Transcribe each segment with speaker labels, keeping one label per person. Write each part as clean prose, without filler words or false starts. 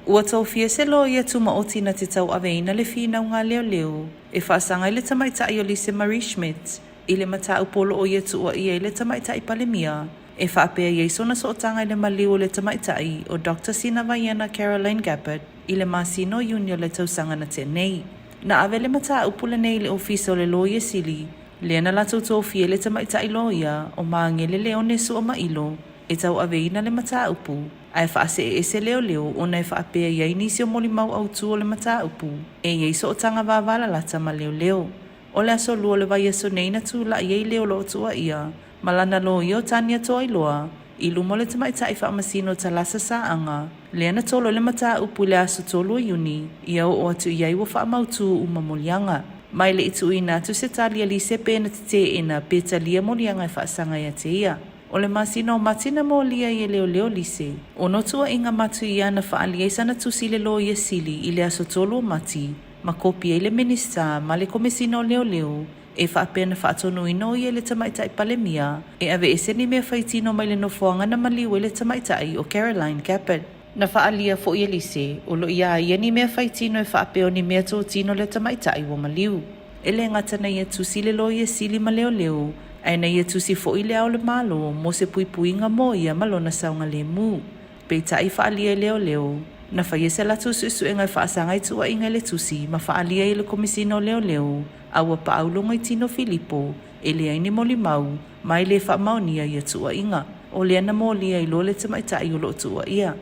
Speaker 1: Ua tau fia se lo ia tu maoti na te tau aveina le fina ngā leo leo. E whaasanga i le tamaitai o Lise Marie Schmidt. I le mata upolo o ia tu ua ia i le tamaitai palemia. E whaapea ieiso na sootanga i le maliu le tamaitai o Dr. Sina Vaiana Caroline Gabbard i le Masino Union le tausanga na te nei. Na ave le mata upula nei le ofisa o le loia sili. Le ana la tau fia le tamaitai loia o maange le leo nesu o mailo. E tau aveina le mata upu. Ai whaase e se leo leo o nei whaapea iei nisi o moli mau au tu o le mata upu. E iei so o tanga wawala lata ma leo leo. O le aso lua le vai aso nei na tu la iei leo lo tua ia. Malana lo i o tania toa iloa. I lumo le tamaitai whaamasino ta lasa sa anga. Le ana tolo le mata upu le aso tolo iuni. Ia o atu iei wa whaamautu u mamolianga. Mai le itu ina tu se talia li se pena te te ina pe talia molianga i whaasanga ia te ia. O le masino matina mo lia i leo leo lise. O no tua inga matu i ana whaalia sana tusi le lo i sili i le aso tolu o mati. Ma kopi e le minista ma le komesino leo leo. E whaapena whaatonu ino i le tamaitai palemia. E ave e seni mea whaitino mai le nofoanga na maliu le tamaitai o Caroline Gabbard. Na whaalia fo i lise. O lo ia i ni mea whaitino e whaapeo ni mea tō tino le tamaitai o maliu. E le ngatana i tusi le lo i sili ma leo leo. Ai na ia tusi fo i le au le malo mo se pui puinga mo ia malona saunga le mu. Pei tai whaalia leo leo. Na whaia se la tusu su e ngai whaasanga i tua inga le tusi ma whaalia i le komisino leo leo. Aua pa aulonga i tino Filipo. E le aini moli mau. Mai le wha maunia ia tua inga. O le ana mo lia i lo le tamaitai o lo tua ia.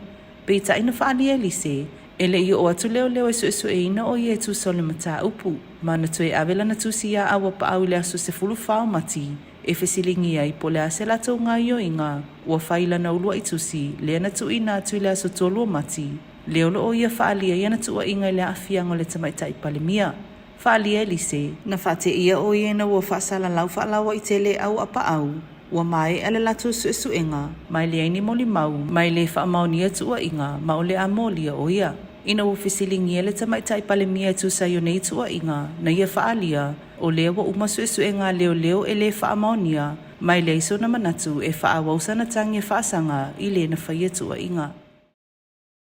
Speaker 1: Pei tai na whaalia lise. E le i o atu leo leo e su e ina o ia tu sole mata upu. Mana tu e avela na tusi ia awa pa au le asu se fulu whao mati. E fesilingi ai po le ase la tau ngā io inga. Ua whaila na ulua i tusi. Le ana tu ina atu le asu tolu o mati. Leo lo o ia whaalia i ana tua inga i le afiango le tamaitai palemia. Whaalia lise. Na whate ia o ia na ua whaasala lau whaalawa i te le au apa au. Ua mai ale la tu su inga. Mai le aini moli mau. Mai le whaamaunia tua inga. Ma o le amolia o ia. Ina ua fesilingi le tamaitai palemia tu sa nei tua inga. Na ia whaalia. O lea wa umasu e ngā leo leo e le whaamaunia. Mai le iso na manatu e whaawausa na tangi whaasanga i le na whaia tua inga.